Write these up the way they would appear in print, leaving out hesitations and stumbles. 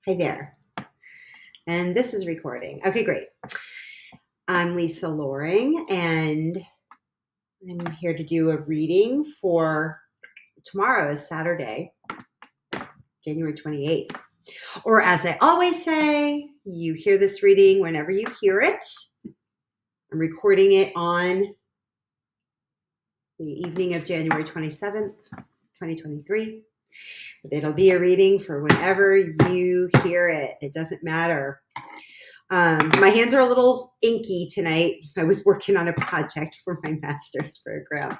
Hi there. And this is recording. Okay, great. I'm Lisa Loring, and I'm here to do a reading for tomorrow is Saturday, January 28th. Or as I always say, you hear this reading whenever you hear it. I'm recording it on the evening of January 27th, 2023. But it'll be a reading for whenever you hear it. It doesn't matter. My hands are a little inky tonight. I was working on a project for my master's program.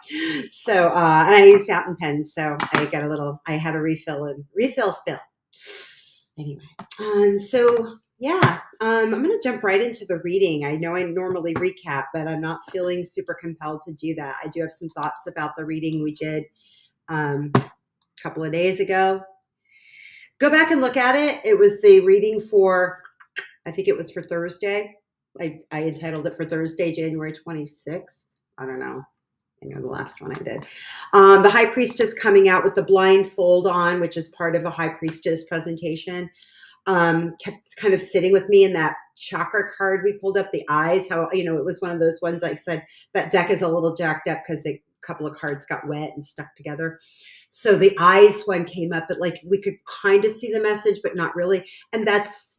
So, and I use fountain pens. So I had a refill spill. Anyway, I'm going to jump right into the reading. I know I normally recap, but I'm not feeling super compelled to do that. I do have some thoughts about the reading we did a couple of days ago. Go back and look at it. It was the reading for, I think it was for Thursday. I entitled it for Thursday, January 26th. I don't know. I know the last one I did. The High Priestess coming out with the blindfold on, which is part of a High Priestess presentation, kept kind of sitting with me in that chakra card we pulled up, the eyes, how, it was one of those ones, like I said, that deck is a little jacked up because a couple of cards got wet and stuck together. So the eyes one came up, but like we could kind of see the message, but not really. And that's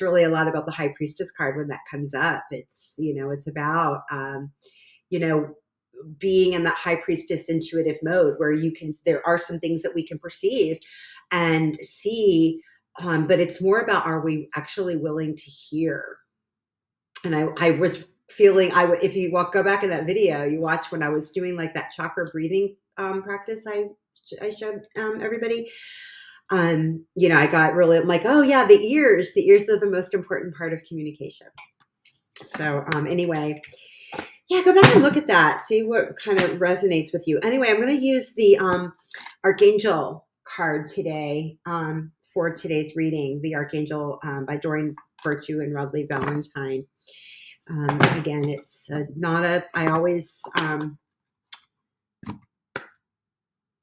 really a lot about the High Priestess card when that comes up. It's, it's about, being in that High Priestess intuitive mode where there are some things that we can perceive and see, but it's more about, are we actually willing to hear? And I was feeling, if you go back in that video, you watch when I was doing like that chakra breathing practice I showed everybody. I got really, I'm like, oh yeah, the ears are the most important part of communication. So anyway, yeah, go back and look at that. See what kind of resonates with you. Anyway, I'm going to use the Archangel card today for today's reading. The Archangel by Doreen Virtue and Radleigh Valentine. Again, it's I always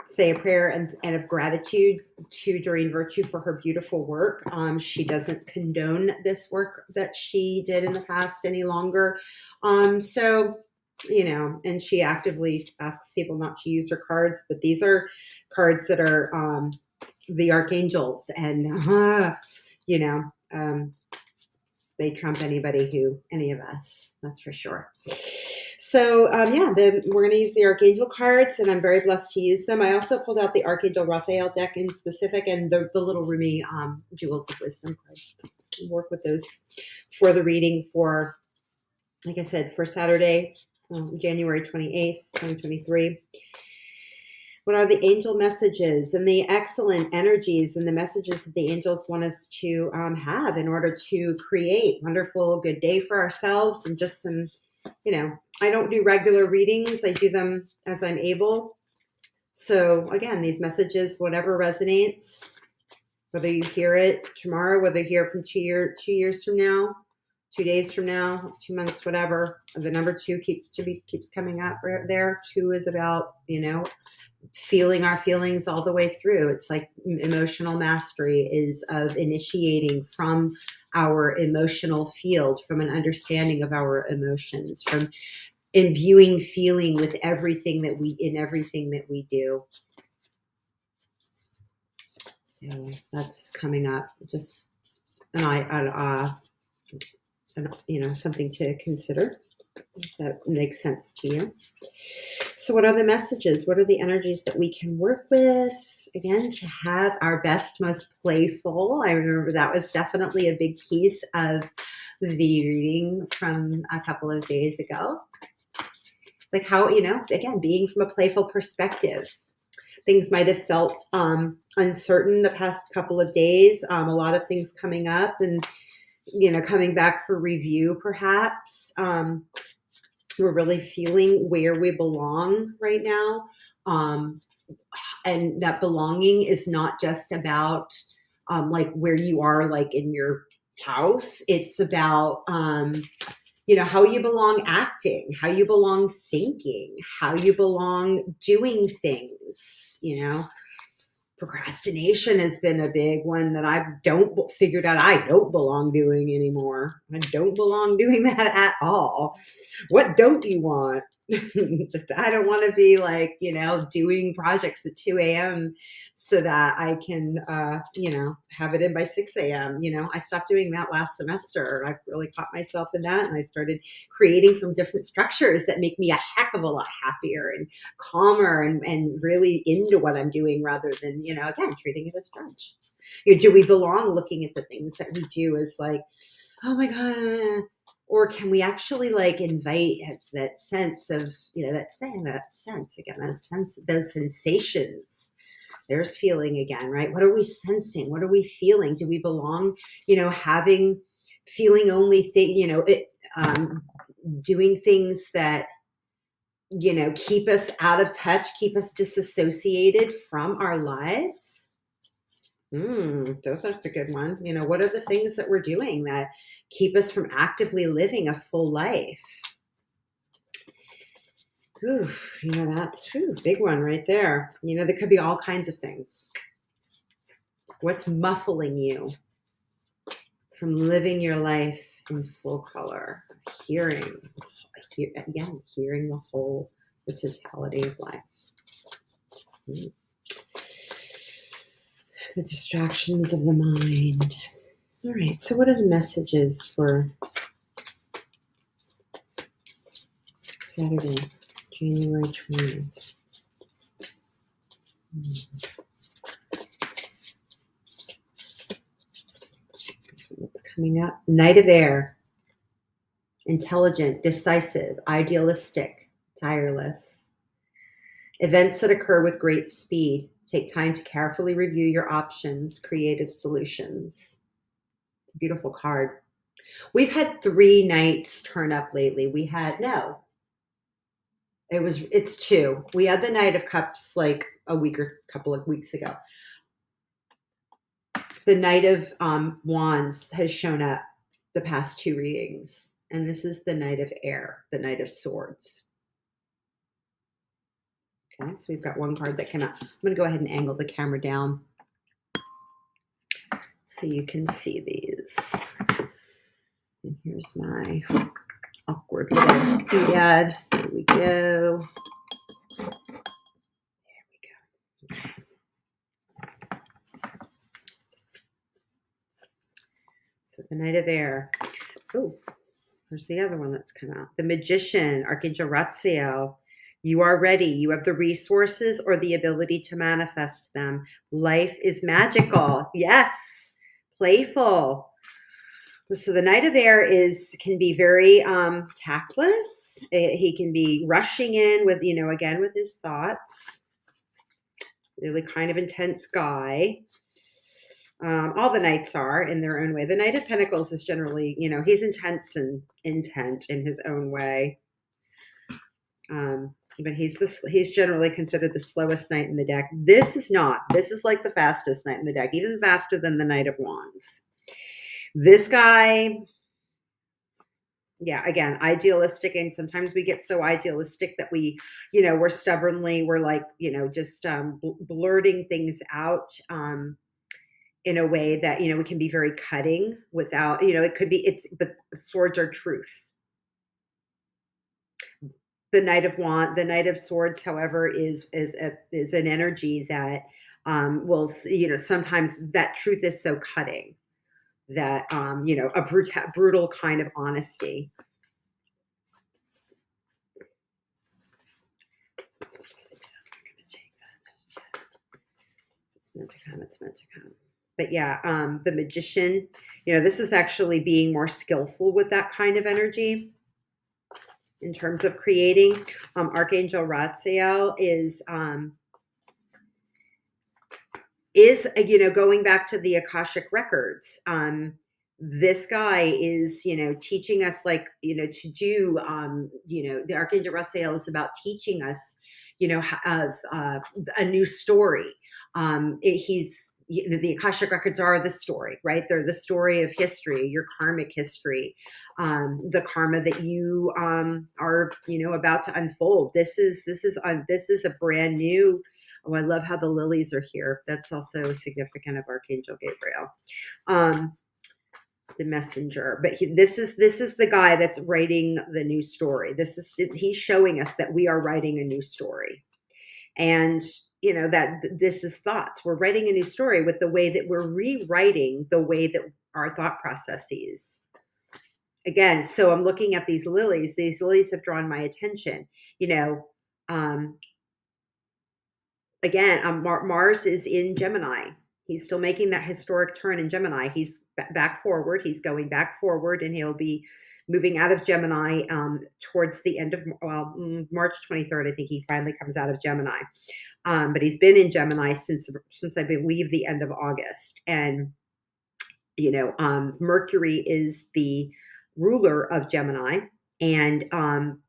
say a prayer and of gratitude to Doreen Virtue for her beautiful work. She doesn't condone this work that she did in the past any longer. And she actively asks people not to use her cards, but these are cards that are the archangels, and they trump any of us, that's for sure. So then we're going to use the Archangel cards, and I'm very blessed to use them. I also pulled out the Archangel Raphael deck in specific, and the little Rumi Jewels of Wisdom cards. Work with those for the reading for, like I said, for Saturday, January 28th, 2023. What are the angel messages and the excellent energies and the messages that the angels want us to have in order to create a wonderful, good day for ourselves, and just some, I don't do regular readings. I do them as I'm able. So again, these messages, whatever resonates, whether you hear it tomorrow, whether you hear it from 2 years from now, 2 days from now, 2 months, whatever. The number 2 keeps coming up right there. 2 is about, feeling our feelings all the way through. It's like emotional mastery is of initiating from our emotional field, from an understanding of our emotions, from imbuing feeling with everything that we do. So that's coming up. Just something to consider. If that makes sense to you. So what are the messages? What are the energies that we can work with? Again, to have our best, most playful. I remember that was definitely a big piece of the reading from a couple of days ago. Like how, again, being from a playful perspective. Things might have felt uncertain the past couple of days. A lot of things coming up and, coming back for review, perhaps. We're really feeling where we belong right now. And that belonging is not just about like where you are, like in your house. It's about, how you belong acting, how you belong thinking, how you belong doing things, Procrastination has been a big one that I don't figured out I don't belong doing anymore. I don't belong doing that at all. What don't you want? I don't want to be like, doing projects at 2 a.m. so that I can, have it in by 6 a.m. I stopped doing that last semester. I really caught myself in that. And I started creating from different structures that make me a heck of a lot happier and calmer and really into what I'm doing rather than, again, treating it as drudge. Do we belong looking at the things that we do as like, oh my God, or can we actually like invite that sense of, that sense again, those sensations. There's feeling again, right? What are we sensing? What are we feeling? Do we belong, feeling only doing things that, keep us out of touch, keep us disassociated from our lives? That's a good one. What are the things that we're doing that keep us from actively living a full life? That's a big one right there. There could be all kinds of things. What's muffling you from living your life in full color? Hearing the totality of life. The distractions of the mind. All right, so what are the messages for Saturday, January 20th? What's coming up? Knight of Air. Intelligent, decisive, idealistic, tireless. Events that occur with great speed. Take time to carefully review your options, creative solutions. It's a beautiful card. We've had 3 knights turn up lately. It's 2. We had the Knight of Cups like a week or couple of weeks ago. The Knight of Wands has shown up the past 2 readings. And this is the Knight of Air, the Knight of Swords. Okay, so we've got one card that came out. I'm going to go ahead and angle the camera down so you can see these. And here's my awkward little ad. Here we go. There we go. So the Knight of Air. Oh, there's the other one that's come out. The Magician, Archangel Radleigh. You are ready. You have the resources or the ability to manifest them. Life is magical. Yes. Playful. So the Knight of Air can be very tactless. He can be rushing in with, again, with his thoughts. Really kind of intense guy. All the knights are in their own way. The Knight of Pentacles is generally, he's intense and intent in his own way. But he's generally considered the slowest knight in the deck. This is not. This is like the fastest knight in the deck, even faster than the Knight of Wands. This guy, again, idealistic, and sometimes we get so idealistic that we're just blurting things out in a way that, we can be very cutting without, but swords are truth. The Knight of Swords, however, is an energy that will, sometimes that truth is so cutting that, a brutal kind of honesty. It's meant to come. But the Magician, this is actually being more skillful with that kind of energy. In terms of creating, Archangel Radleigh is going back to the Akashic records. This guy is teaching us to do the Archangel Radleigh is about teaching us of a new story. The Akashic records are the story, right? They're the story of history, your karmic history, the karma that you are, about to unfold. This is a brand new Oh, I love how the lilies are here. That's also significant of Archangel Gabriel. Um, the messenger, but this is the guy that's writing the new story. He's showing us that we are writing a new story, and that this is thoughts. We're writing a new story with the way that we're rewriting the way that our thought processes. Again, so I'm looking at these lilies. These lilies have drawn my attention. Um, again, Mars is in Gemini. He's still making that historic turn in Gemini. He's back forward. He's going back forward, and he'll be moving out of Gemini towards the end of March 23rd. I think he finally comes out of Gemini. But he's been in Gemini since I believe the end of August. And Mercury is the ruler of Gemini, and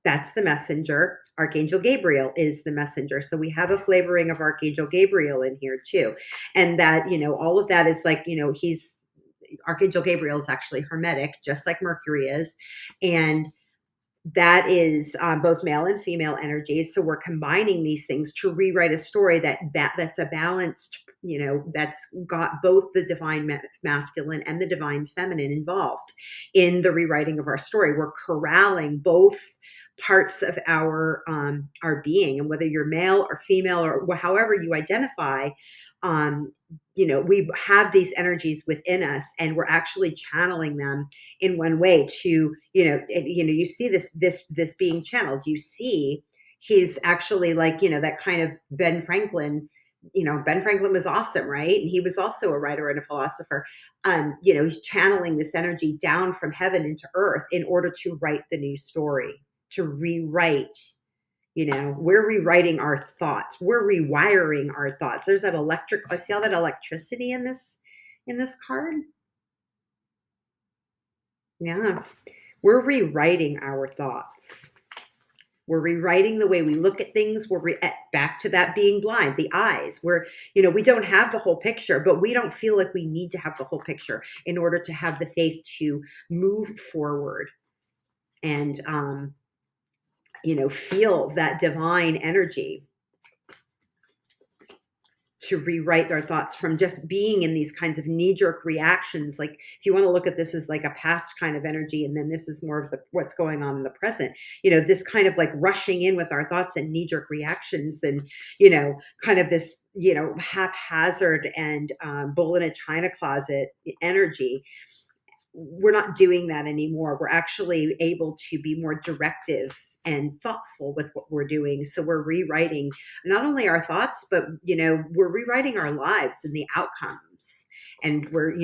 that's the messenger. Archangel Gabriel is the messenger. So we have a flavoring of Archangel Gabriel in here too. And that, all of that is like, Archangel Gabriel is actually hermetic, just like Mercury is. And that is both male and female energies. So we're combining these things to rewrite a story that's a balanced, that's got both the divine masculine and the divine feminine involved in the rewriting of our story. We're corralling both parts of our being, and whether you're male or female or however you identify, we have these energies within us, and we're actually channeling them in one way to, you see this being channeled. You see, he's actually like, that kind of Ben Franklin. Ben Franklin was awesome, right? And he was also a writer and a philosopher. He's channeling this energy down from heaven into earth in order to write the new story, to rewrite. We're rewriting our thoughts. We're rewiring our thoughts. There's that I see all that electricity in this card. Yeah. We're rewriting our thoughts. We're rewriting the way we look at things. We're back to that being blind, the eyes. We don't have the whole picture, but we don't feel like we need to have the whole picture in order to have the faith to move forward and, feel that divine energy to rewrite their thoughts from just being in these kinds of knee-jerk reactions. Like, if you want to look at this as like a past kind of energy, and then this is more of what's going on in the present, this kind of like rushing in with our thoughts and knee-jerk reactions, and, kind of this, haphazard and bull in a china closet energy. We're not doing that anymore. We're actually able to be more directive and thoughtful with what we're doing. So we're rewriting not only our thoughts, but, we're rewriting our lives and the outcomes. And we're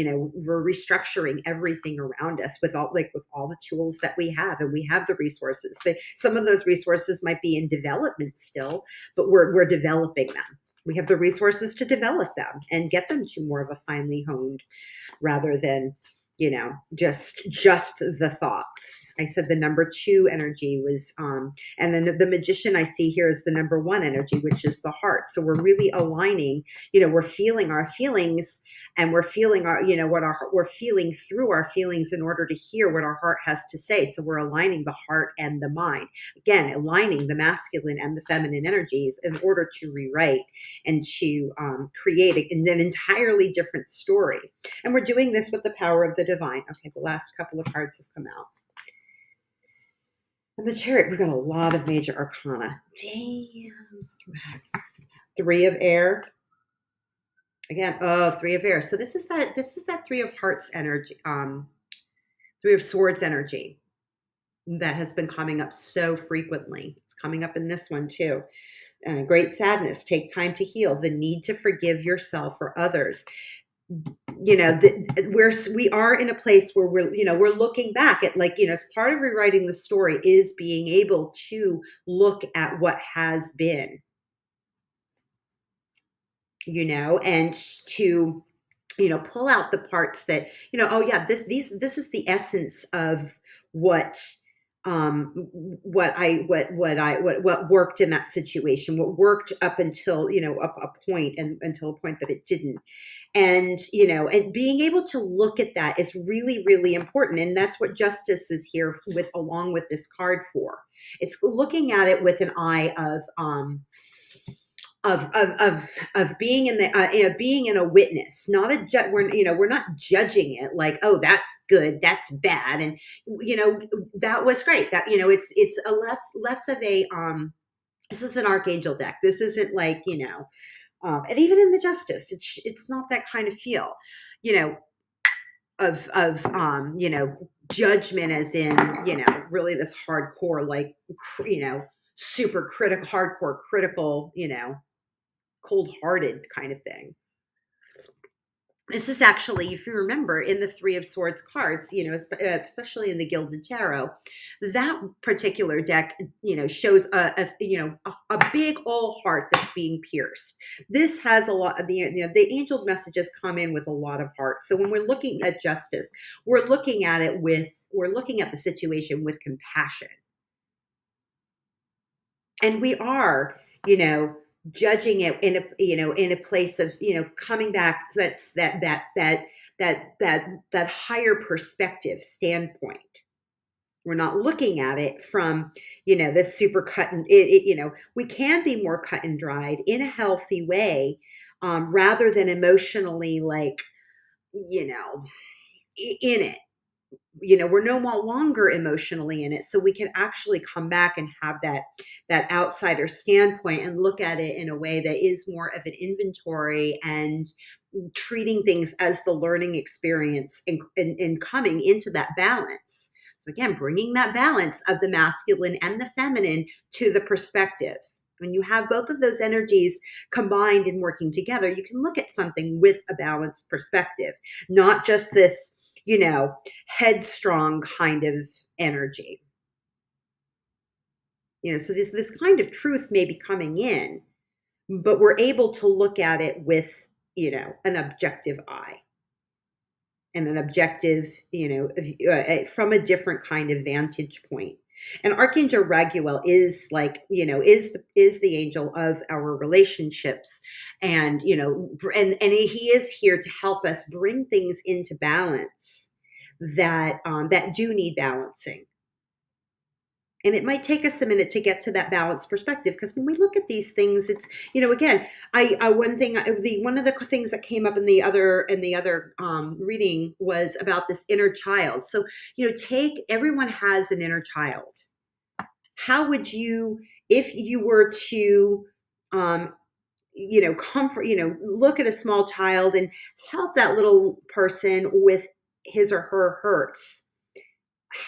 restructuring everything around us with all the tools that we have, and we have the resources. Some of those resources might be in development still, but we're developing them. We have the resources to develop them and get them to more of a finely honed, rather than, just the thoughts. I said the number 2 energy was, and then the magician I see here is the number 1 energy, which is the heart. So we're really aligning, we're feeling our feelings, and we're feeling our, we're feeling through our feelings in order to hear what our heart has to say. So we're aligning the heart and the mind. Again, aligning the masculine and the feminine energies in order to rewrite and to create an entirely different story. And we're doing this with the power of the divine. Okay, the last couple of cards have come out. And the Chariot, we've got a lot of major arcana. Damn. 3 of air. Again, 3 of air. So this is that 3 of hearts energy, 3 of swords energy that has been coming up so frequently. It's coming up in this one too. Great sadness. Take time to heal. The need to forgive yourself or others. We are in a place where we're looking back at, as part of rewriting the story is being able to look at what has been, and to, pull out the parts that, this is the essence of what worked in that situation, what worked up until, a point, and until a point that it didn't. And, and being able to look at that is really, really important. And that's what justice is here along with this card for. It's looking at it with an eye of, of being in the being in a witness, not a we're not judging it like, oh, that's good, that's bad, and that was great. That it's a less of a this is an archangel deck. This isn't like and even in the justice, it's not that kind of feel, you know, of judgment, as in really this hardcore, like super critical, hardcore critical, cold-hearted kind of thing. This is actually, if you remember, in the Three of Swords cards, especially in the Gilded Tarot, that particular deck, shows a big old heart that's being pierced. This has a lot of the angel messages come in with a lot of heart. So when we're looking at justice, we're looking at the situation with compassion, and we are, judging it in a place of coming back. That's that higher perspective standpoint. We're not looking at it from this super cut and we can be more cut and dried in a healthy way, rather than emotionally, like in it. We're no longer emotionally in it, so we can actually come back and have that outsider standpoint and look at it in a way that is more of an inventory, and treating things as the learning experience, and coming into that balance. So again, bringing that balance of the masculine and the feminine to the perspective. When you have both of those energies combined and working together, you can look at something with a balanced perspective, not just this headstrong kind of energy. So this kind of truth may be coming in, but we're able to look at it with an objective eye, and an objective from a different kind of vantage point. And Archangel Raguel is like is the angel of our relationships, and and he is here to help us bring things into balance that do need balancing. And it might take us a minute to get to that balanced perspective, because when we look at these things, it's again, one of the things that came up in the other reading was about this inner child. So everyone has an inner child. How would you, if you were to comfort, look at a small child and help that little person with his or her hurts,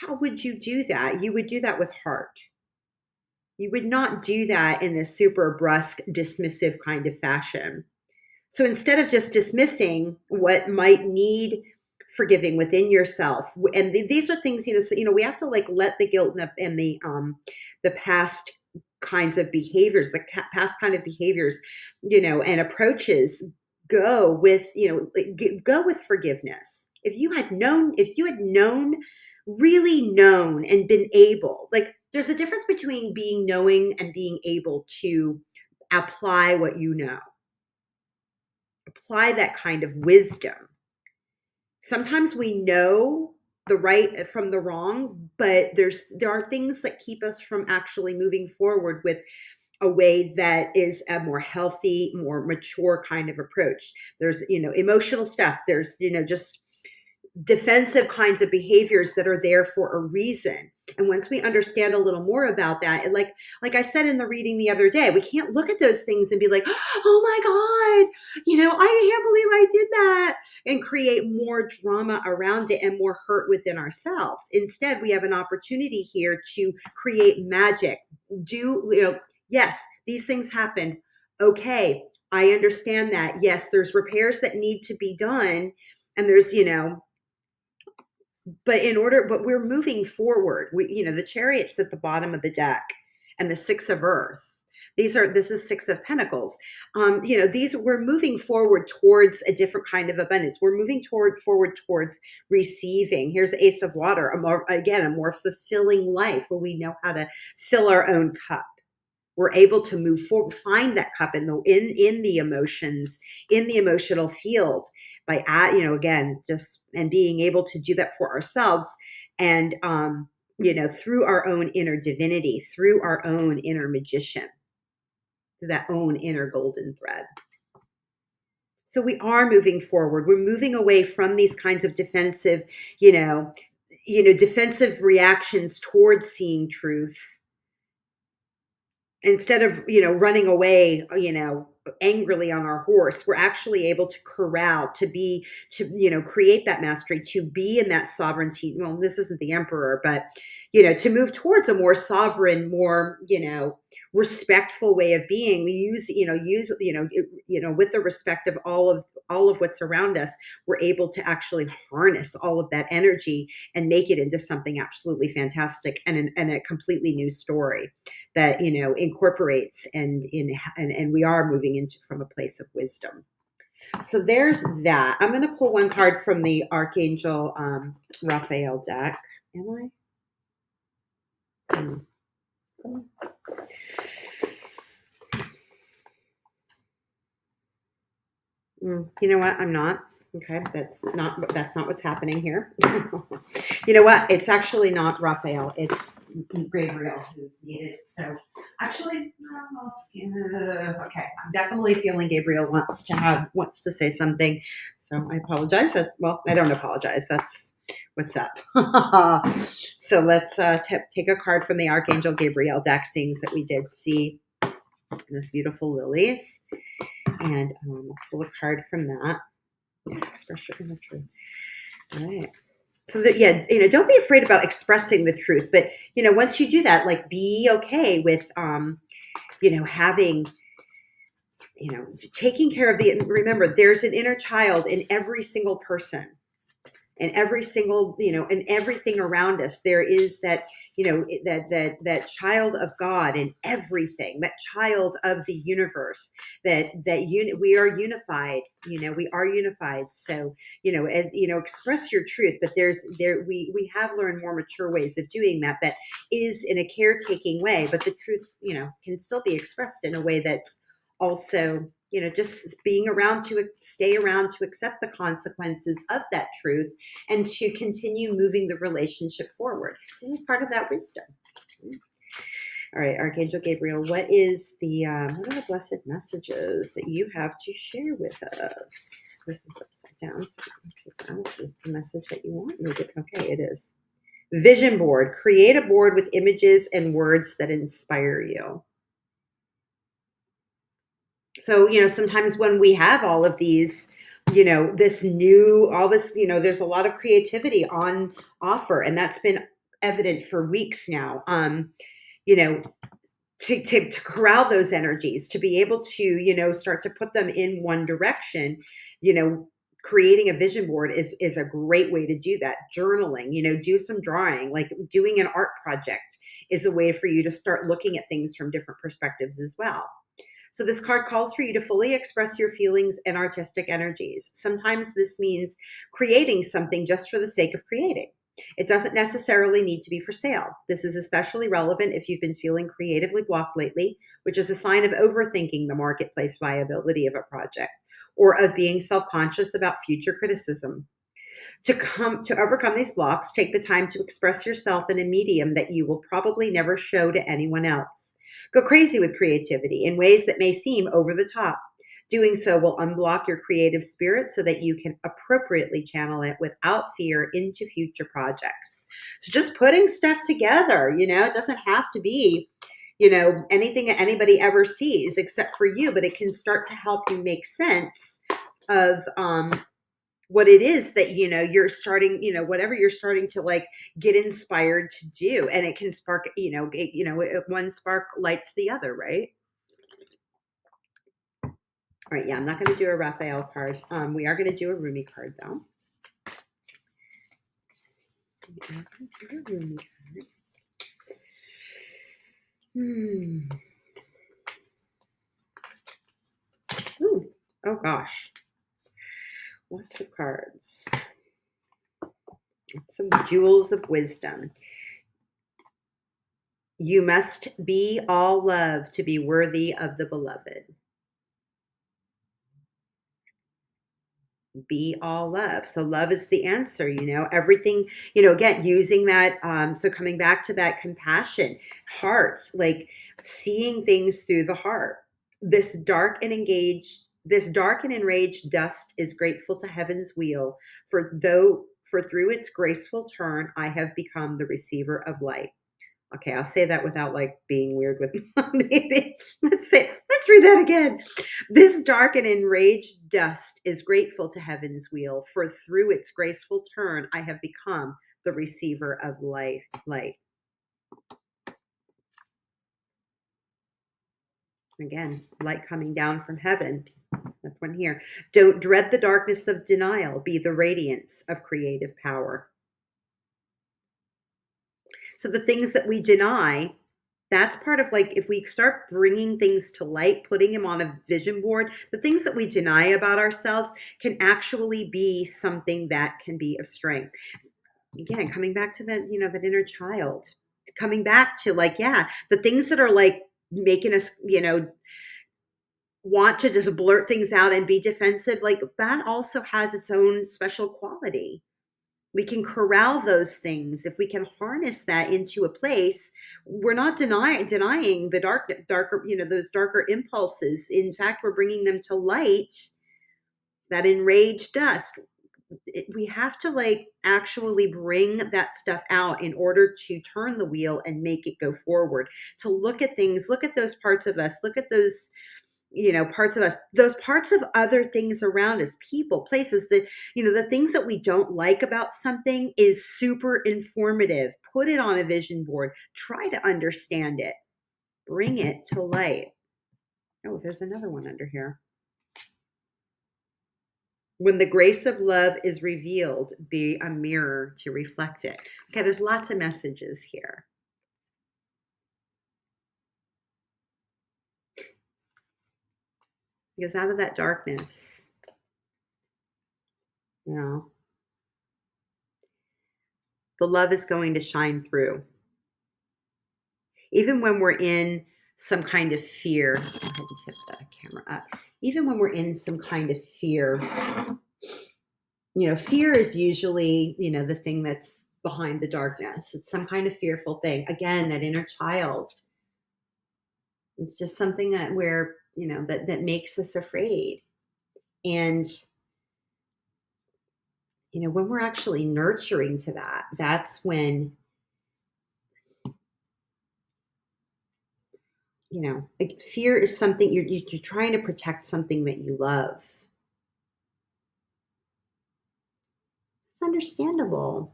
how would you do that? You would do that with heart. You would not do that in this super brusque, dismissive kind of fashion. So instead of just dismissing what might need forgiving within yourself, and these are things, we have to like let the guilt and the past kinds of behaviors, past kind of behaviors, and approaches go with, go with forgiveness. If you had known, really known, and been able, like, there's a difference between being knowing and being able to apply what apply that kind of wisdom. Sometimes we know the right from the wrong, but there are things that keep us from actually moving forward with a way that is a more healthy, more mature kind of approach. There's emotional stuff. There's just defensive kinds of behaviors that are there for a reason. And once we understand a little more about that, and like I said in the reading the other day, we can't look at those things and be like, oh my God, I can't believe I did that, and create more drama around it and more hurt within ourselves. Instead, we have an opportunity here to create magic. Yes, these things happen. Okay, I understand that. Yes, there's repairs that need to be done, and there's, but we're moving forward. The Chariot's at the bottom of the deck, and the Six of Earth. This is Six of Pentacles. We're moving forward towards a different kind of abundance. We're moving forward towards receiving. Here's Ace of Water, a more fulfilling life, where we know how to fill our own cup. We're able to move forward, find that cup in the emotions, in the emotional field, by again, just, and being able to do that for ourselves, and through our own inner divinity, through our own inner magician. that own inner golden thread. So we are moving forward. We're moving away from these kinds of defensive, defensive reactions towards seeing truth, instead of running away angrily on our horse. We're actually able to corral, to create that mastery, to be in that sovereignty. Well, this isn't the emperor, but to move towards a more sovereign, more respectful way of being. We use with the respect of all of what's around us. We're able to actually harness all of that energy and make it into something absolutely fantastic, and a completely new story that incorporates and we are moving into from a place of wisdom. So there's that. I'm going to pull one card from the Archangel Raphael deck. Am I? You know what? I'm not. Okay, that's not what's happening here. You know what? It's actually not Raphael. It's Gabriel who's needed. So actually, okay, I'm definitely feeling Gabriel wants to say something. So I apologize. Well, I don't apologize. That's what's up. So let's take a card from the Archangel Gabriel deck, seeing that we did see this beautiful lilies. And pull a card from that. Express your inner truth. All right. So that, don't be afraid about expressing the truth. But, once you do that, like, be okay with, having, taking care of remember, there's an inner child in every single person. And every single, and everything around us, there is that, that child of God in everything, that child of the universe, we are unified, we are unified. So, express your truth, but we have learned more mature ways of doing that is in a caretaking way, but the truth, can still be expressed in a way that's also, just being around to stay around to accept the consequences of that truth and to continue moving the relationship forward. This is part of that wisdom. All right, Archangel Gabriel, what is what are the blessed messages that you have to share with us? This is upside down. So this is the message that you want. Okay, it is. Vision board. Create a board with images and words that inspire you. So, sometimes when we have all of these, there's a lot of creativity on offer, and that's been evident for weeks now. To corral those energies, to be able to, start to put them in one direction, creating a vision board is a great way to do that. Journaling, do some drawing, like doing an art project is a way for you to start looking at things from different perspectives as well. So this card calls for you to fully express your feelings and artistic energies. Sometimes this means creating something just for the sake of creating. It doesn't necessarily need to be for sale. This is especially relevant if you've been feeling creatively blocked lately, which is a sign of overthinking the marketplace viability of a project, or of being self-conscious about future criticism. To overcome these blocks, take the time to express yourself in a medium that you will probably never show to anyone else. Go crazy with creativity in ways that may seem over the top. Doing so will unblock your creative spirit so that you can appropriately channel it without fear into future projects. So just putting stuff together, it doesn't have to be, anything that anybody ever sees except for you, but it can start to help you make sense of what it is that you're starting, whatever you're starting to like get inspired to do, and it can spark, one spark lights the other, right? All right, yeah, I'm not going to do a Raphael card. We are going to do a Rumi card though. Ooh, oh gosh. Lots of cards. Some jewels of wisdom. You must be all love to be worthy of the beloved. Be all love. So love is the answer, everything, again, using that. So coming back to that compassion, heart, like seeing things through the heart. This dark and enraged dust is grateful to heaven's wheel, for through its graceful turn I have become the receiver of light. Okay, I'll say that without like being weird with let's read that again. This dark and enraged dust is grateful to heaven's wheel, for through its graceful turn I have become the receiver of light. Again, light coming down from heaven. That's one here. Don't dread the darkness of denial. Be the radiance of creative power. So the things that we deny, that's part of like, if we start bringing things to light, putting them on a vision board, the things that we deny about ourselves can actually be something that can be of strength. Again, coming back to that, that inner child, coming back to like, yeah, the things that are like making us, want to just blurt things out and be defensive, like that also has its own special quality. We can corral those things. If we can harness that into a place, we're not denying the darker, those darker impulses. In fact, we're bringing them to light. That enraged dust. We have to like actually bring that stuff out in order to turn the wheel and make it go forward. To look at things, look at those parts of us, look at those parts of us, those parts of other things around us, people, places that, the things that we don't like about something is super informative. Put it on a vision board. Try to understand it. Bring it to light. Oh, there's another one under here. When the grace of love is revealed, be a mirror to reflect it. Okay, there's lots of messages here. Because out of that darkness, the love is going to shine through. Even when we're in some kind of fear, I had to tip the camera up. Even when we're in some kind of fear, fear is usually, the thing that's behind the darkness. It's some kind of fearful thing. Again, that inner child. It's just something that that makes us afraid. And, when we're actually nurturing to that, that's when, like fear is something you're trying to protect something that you love. It's understandable,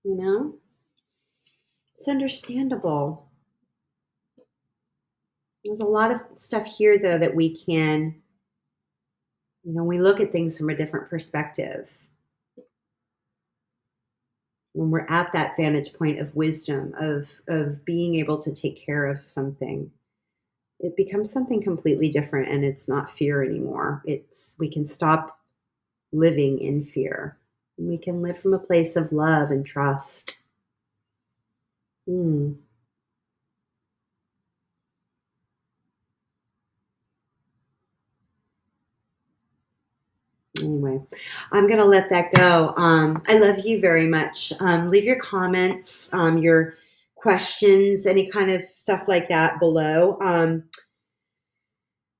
It's understandable. There's a lot of stuff here, though, that we can, we look at things from a different perspective. When we're at that vantage point of wisdom, of being able to take care of something, it becomes something completely different, and it's not fear anymore. We can stop living in fear. We can live from a place of love and trust. Anyway, I'm going to let that go. I love you very much. Leave your comments, your questions, any kind of stuff like that below.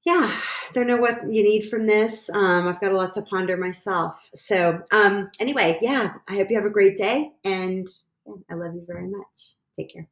Yeah, don't know what you need from this. I've got a lot to ponder myself. So anyway, yeah, I hope you have a great day. And I love you very much. Take care.